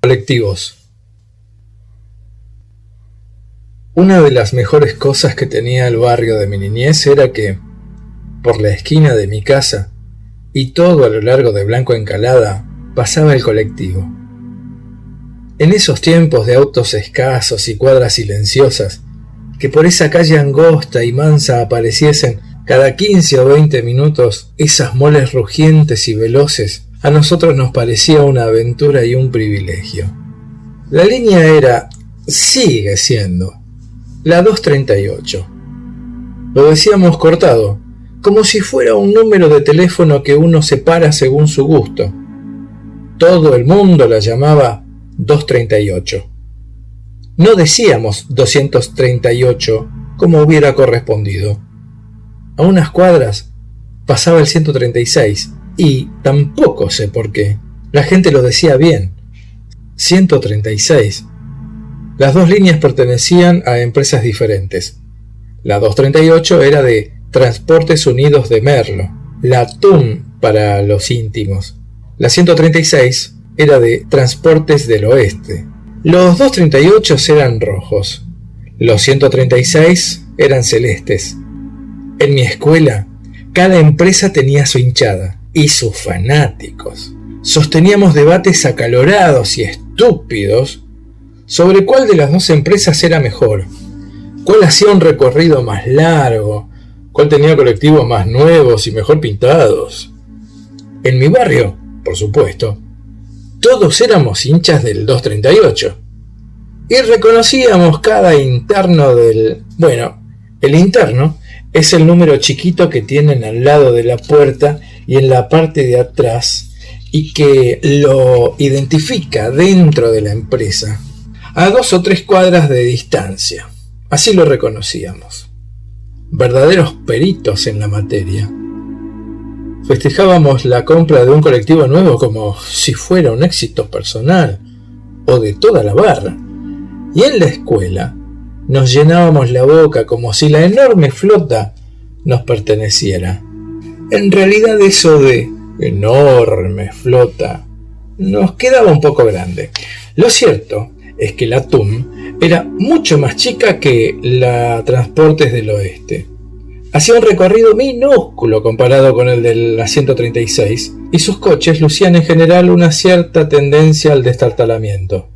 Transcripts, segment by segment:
Colectivos. Una de las mejores cosas que tenía el barrio de mi niñez era que, por la esquina de mi casa, y todo a lo largo de Blanco Encalada, pasaba el colectivo. En esos tiempos de autos escasos y cuadras silenciosas, que por esa calle angosta y mansa apareciesen cada 15 o 20 minutos esas moles rugientes y veloces, a nosotros nos parecía una aventura y un privilegio. La línea era, sigue siendo, la 238. Lo decíamos cortado, como si fuera un número de teléfono que uno separa según su gusto. Todo el mundo la llamaba 238. No decíamos 238 como hubiera correspondido. A unas cuadras pasaba el 136 y tampoco sé por qué. La gente lo decía bien. 136. Las dos líneas pertenecían a empresas diferentes. La 238 era de Transportes Unidos de Merlo, la TUM para los íntimos. La 136 era de Transportes del Oeste. Los 238 eran rojos. Los 136 eran celestes. En mi escuela, cada empresa tenía su hinchada y sus fanáticos. Sosteníamos debates acalorados y estúpidos sobre cuál de las dos empresas era mejor, cuál hacía un recorrido más largo, cuál tenía colectivos más nuevos y mejor pintados. En mi barrio, por supuesto, todos éramos hinchas del 238 y reconocíamos cada interno del... Bueno, el interno es el número chiquito que tienen al lado de la puerta y en la parte de atrás y que lo identifica dentro de la empresa a 2 o 3 cuadras de distancia. Así lo reconocíamos. Verdaderos peritos en la materia. Festejábamos la compra de un colectivo nuevo como si fuera un éxito personal o de toda la barra. Y en la escuela nos llenábamos la boca como si la enorme flota nos perteneciera. En realidad eso de enorme flota nos quedaba un poco grande. Lo cierto es que la TUM era mucho más chica que la Transportes del Oeste. Hacía un recorrido minúsculo comparado con el de la 136 y sus coches lucían en general una cierta tendencia al destartalamiento.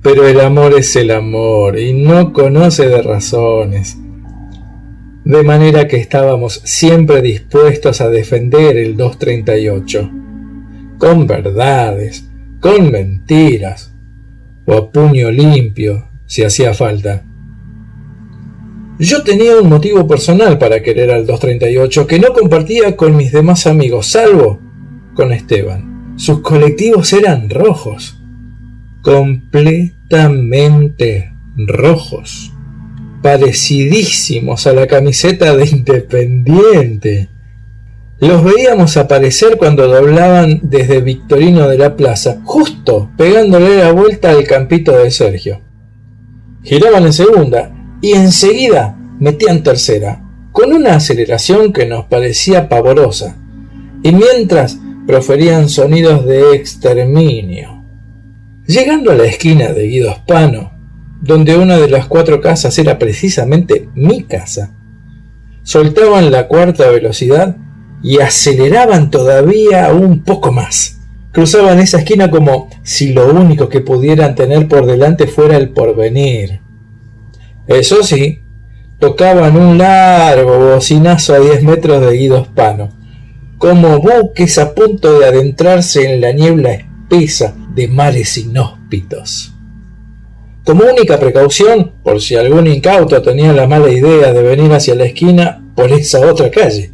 Pero el amor es el amor y no conoce de razones. De manera que estábamos siempre dispuestos a defender el 238. Con verdades, con mentiras, o a puño limpio, si hacía falta. Yo tenía un motivo personal para querer al 238 que no compartía con mis demás amigos, salvo con Esteban. Sus colectivos eran rojos. Completamente rojos, parecidísimos a la camiseta de Independiente. Los veíamos aparecer cuando doblaban desde Victorino de la Plaza, justo pegándole la vuelta al campito de Sergio. Giraban en segunda y enseguida metían tercera, con una aceleración que nos parecía pavorosa, y mientras proferían sonidos de exterminio. Llegando a la esquina de Guido Hispano, donde una de las 4 casas era precisamente mi casa, soltaban la cuarta velocidad y aceleraban todavía un poco más. Cruzaban esa esquina como si lo único que pudieran tener por delante fuera el porvenir. Eso sí, tocaban un largo bocinazo a 10 metros de Guido Hispano, como buques a punto de adentrarse en la niebla espesa de mares inhóspitos. Como única precaución, por si algún incauto tenía la mala idea de venir hacia la esquina por esa otra calle,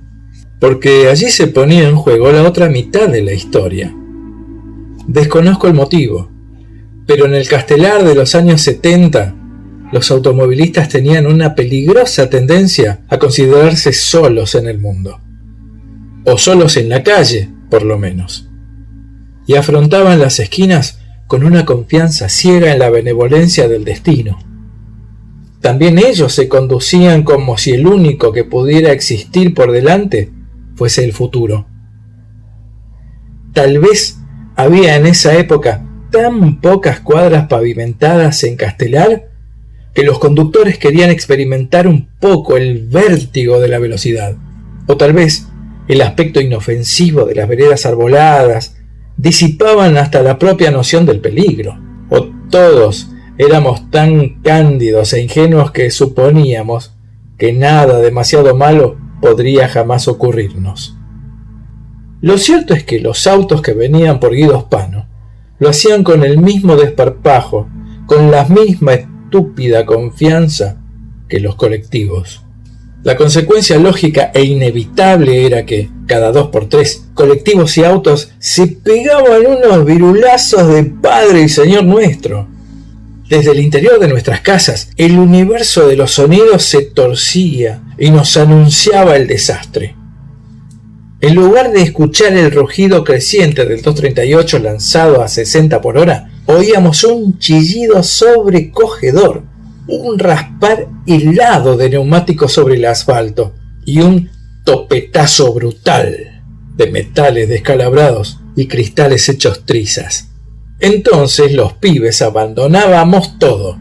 porque allí se ponía en juego la otra mitad de la historia. Desconozco el motivo, pero en el Castelar de los años 70, los automovilistas tenían una peligrosa tendencia a considerarse solos en el mundo, o solos en la calle, por lo menos, y afrontaban las esquinas con una confianza ciega en la benevolencia del destino. También ellos se conducían como si el único que pudiera existir por delante fuese el futuro. Tal vez había en esa época tan pocas cuadras pavimentadas en Castelar que los conductores querían experimentar un poco el vértigo de la velocidad, o tal vez el aspecto inofensivo de las veredas arboladas disipaban hasta la propia noción del peligro, o todos éramos tan cándidos e ingenuos que suponíamos que nada demasiado malo podría jamás ocurrirnos. Lo cierto es que los autos que venían por Guido Spano lo hacían con el mismo desparpajo, con la misma estúpida confianza que los colectivos. La consecuencia lógica e inevitable era que, cada 2 por 3, colectivos y autos se pegaban unos virulazos de Padre y Señor nuestro. Desde el interior de nuestras casas, el universo de los sonidos se torcía y nos anunciaba el desastre. En lugar de escuchar el rugido creciente del 238 lanzado a 60 por hora, oíamos un chillido sobrecogedor, un raspar helado de neumáticos sobre el asfalto y un topetazo brutal de metales descalabrados y cristales hechos trizas. Entonces los pibes abandonábamos todo,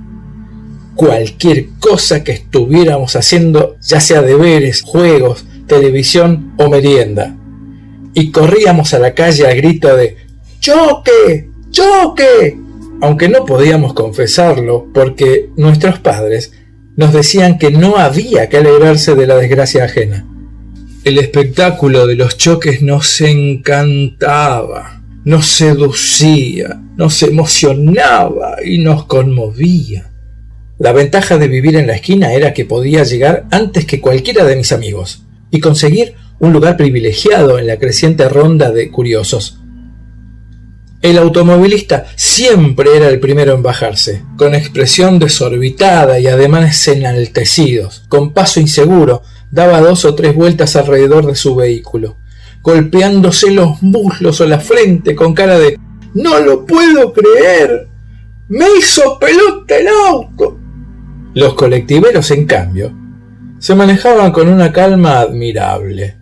cualquier cosa que estuviéramos haciendo, ya sea deberes, juegos, televisión o merienda, y corríamos a la calle a grito de ¡choque! ¡choque! Aunque no podíamos confesarlo porque nuestros padres nos decían que no había que alegrarse de la desgracia ajena. El espectáculo de los choques nos encantaba, nos seducía, nos emocionaba y nos conmovía. La ventaja de vivir en la esquina era que podía llegar antes que cualquiera de mis amigos y conseguir un lugar privilegiado en la creciente ronda de curiosos. El automovilista siempre era el primero en bajarse, con expresión desorbitada y ademanes enaltecidos. Con paso inseguro, daba 2 o 3 vueltas alrededor de su vehículo, golpeándose los muslos o la frente con cara de «¡No lo puedo creer! ¡Me hizo pelota el auto!». Los colectiveros, en cambio, se manejaban con una calma admirable.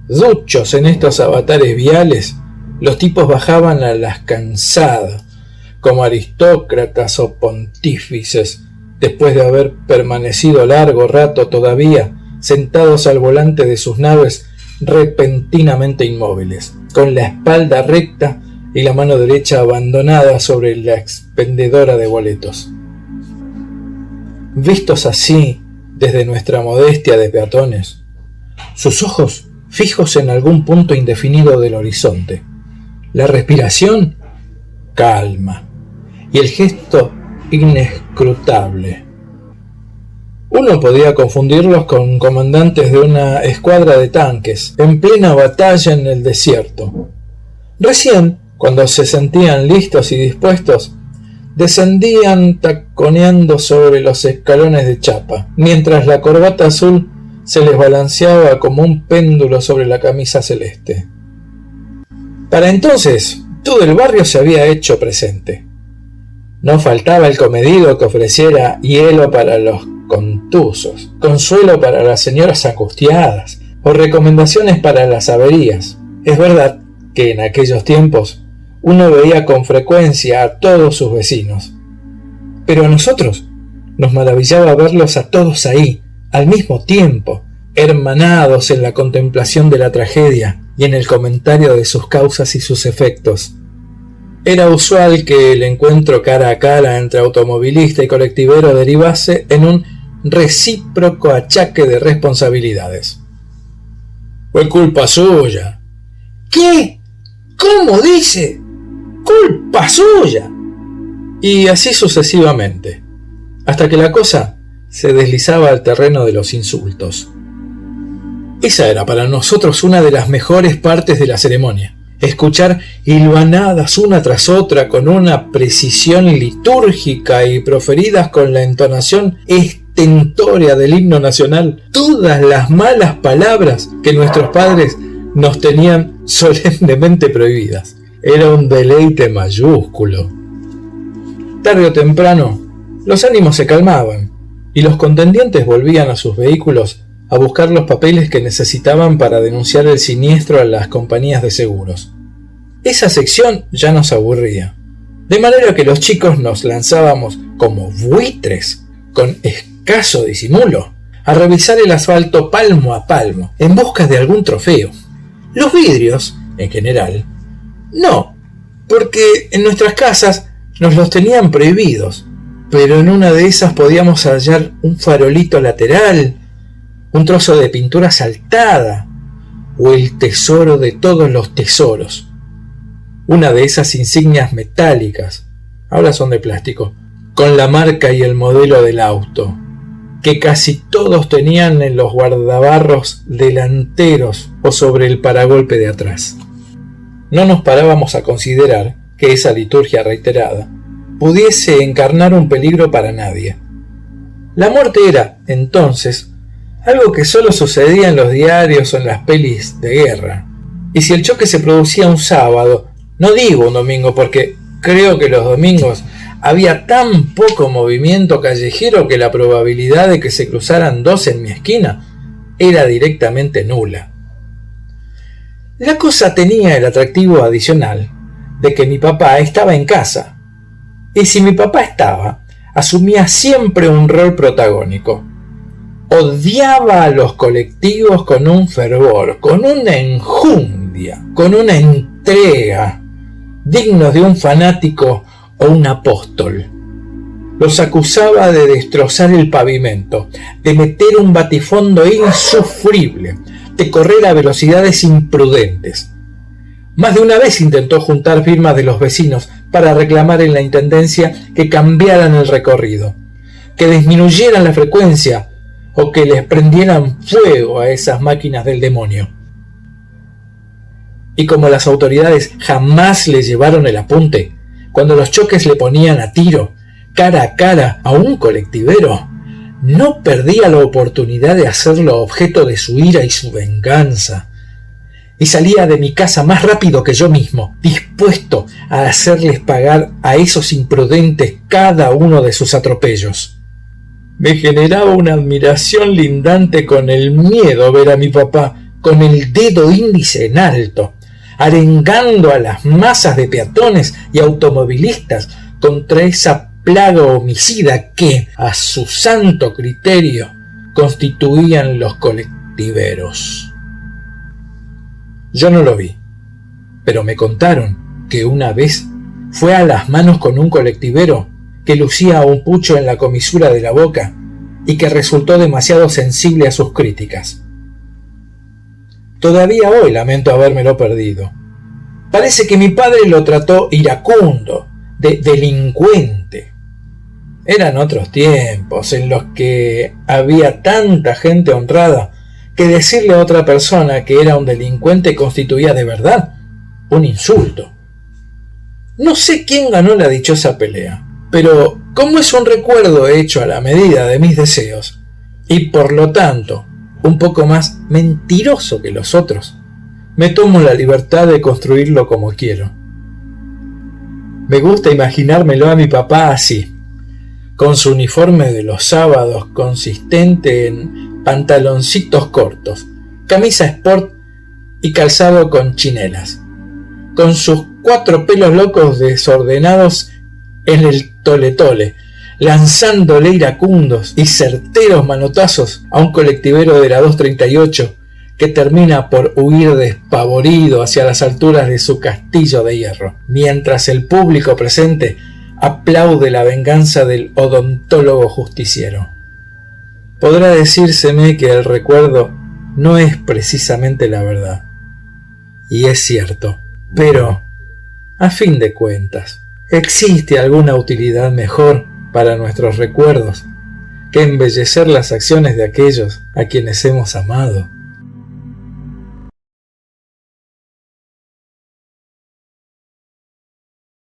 Duchos en estos avatares viales, los tipos bajaban a las cansadas, como aristócratas o pontífices, después de haber permanecido largo rato todavía sentados al volante de sus naves repentinamente inmóviles, con la espalda recta y la mano derecha abandonada sobre la expendedora de boletos. Vistos así, desde nuestra modestia de peatones, sus ojos fijos en algún punto indefinido del horizonte, la respiración calma y el gesto inescrutable. Uno podía confundirlos con comandantes de una escuadra de tanques en plena batalla en el desierto. Recién, cuando se sentían listos y dispuestos, descendían taconeando sobre los escalones de chapa, mientras la corbata azul se les balanceaba como un péndulo sobre la camisa celeste. Para entonces, todo el barrio se había hecho presente. No faltaba el comedido que ofreciera hielo para los contusos, consuelo para las señoras angustiadas o recomendaciones para las averías. Es verdad que en aquellos tiempos uno veía con frecuencia a todos sus vecinos, pero a nosotros nos maravillaba verlos a todos ahí, al mismo tiempo, hermanados en la contemplación de la tragedia y en el comentario de sus causas y sus efectos. Era usual que el encuentro cara a cara entre automovilista y colectivero derivase en un recíproco achaque de responsabilidades. «Fue culpa suya». «¿Qué? ¿Cómo dice? ¡Culpa suya!». Y así sucesivamente, hasta que la cosa se deslizaba al terreno de los insultos. Esa era para nosotros una de las mejores partes de la ceremonia. Escuchar hilvanadas una tras otra con una precisión litúrgica y proferidas con la entonación estentórea del himno nacional todas las malas palabras que nuestros padres nos tenían solemnemente prohibidas. Era un deleite mayúsculo. Tarde o temprano, los ánimos se calmaban y los contendientes volvían a sus vehículos a buscar los papeles que necesitaban para denunciar el siniestro a las compañías de seguros. Esa sección ya nos aburría. De manera que los chicos nos lanzábamos como buitres, con escaso disimulo, a revisar el asfalto palmo a palmo, en busca de algún trofeo. Los vidrios, en general, no, porque en nuestras casas nos los tenían prohibidos, pero en una de esas podíamos hallar un farolito lateral, un trozo de pintura saltada, o el tesoro de todos los tesoros, una de esas insignias metálicas, ahora son de plástico, con la marca y el modelo del auto, que casi todos tenían en los guardabarros delanteros o sobre el paragolpe de atrás. No nos parábamos a considerar que esa liturgia reiterada pudiese encarnar un peligro para nadie. La muerte era, entonces, algo que solo sucedía en los diarios o en las pelis de guerra. Y si el choque se producía un sábado, no digo un domingo porque creo que los domingos había tan poco movimiento callejero que la probabilidad de que se cruzaran dos en mi esquina era directamente nula. La cosa tenía el atractivo adicional de que mi papá estaba en casa, y si mi papá estaba, asumía siempre un rol protagónico. Odiaba a los colectivos con un fervor, con una enjundia, con una entrega, dignos de un fanático o un apóstol. Los acusaba de destrozar el pavimento, de meter un batifondo insufrible, de correr a velocidades imprudentes. Más de una vez intentó juntar firmas de los vecinos para reclamar en la intendencia que cambiaran el recorrido, que disminuyeran la frecuencia o que les prendieran fuego a esas máquinas del demonio. Y como las autoridades jamás le llevaron el apunte, cuando los choques le ponían a tiro, cara a cara a un colectivero, no perdía la oportunidad de hacerlo objeto de su ira y su venganza. Y salía de mi casa más rápido que yo mismo, dispuesto a hacerles pagar a esos imprudentes cada uno de sus atropellos. Me generaba una admiración lindante con el miedo ver a mi papá con el dedo índice en alto, arengando a las masas de peatones y automovilistas contra esa plaga homicida que, a su santo criterio, constituían los colectiveros. Yo no lo vi, pero me contaron que una vez fue a las manos con un colectivero que lucía un pucho en la comisura de la boca y que resultó demasiado sensible a sus críticas. Todavía hoy lamento habérmelo perdido. Parece que mi padre lo trató iracundo, de delincuente. Eran otros tiempos en los que había tanta gente honrada que decirle a otra persona que era un delincuente constituía de verdad un insulto. No sé quién ganó la dichosa pelea, pero como es un recuerdo hecho a la medida de mis deseos, y por lo tanto un poco más mentiroso que los otros, me tomo la libertad de construirlo como quiero. Me gusta imaginármelo a mi papá así, con su uniforme de los sábados consistente en pantaloncitos cortos, camisa sport y calzado con chinelas, con sus 4 pelos locos desordenados en el tole-tole, lanzándole iracundos y certeros manotazos a un colectivero de la 238 que termina por huir despavorido hacia las alturas de su castillo de hierro, mientras el público presente aplaude la venganza del odontólogo justiciero. Podrá decírseme que el recuerdo no es precisamente la verdad, y es cierto, pero, a fin de cuentas, ¿existe alguna utilidad mejor para nuestros recuerdos que embellecer las acciones de aquellos a quienes hemos amado?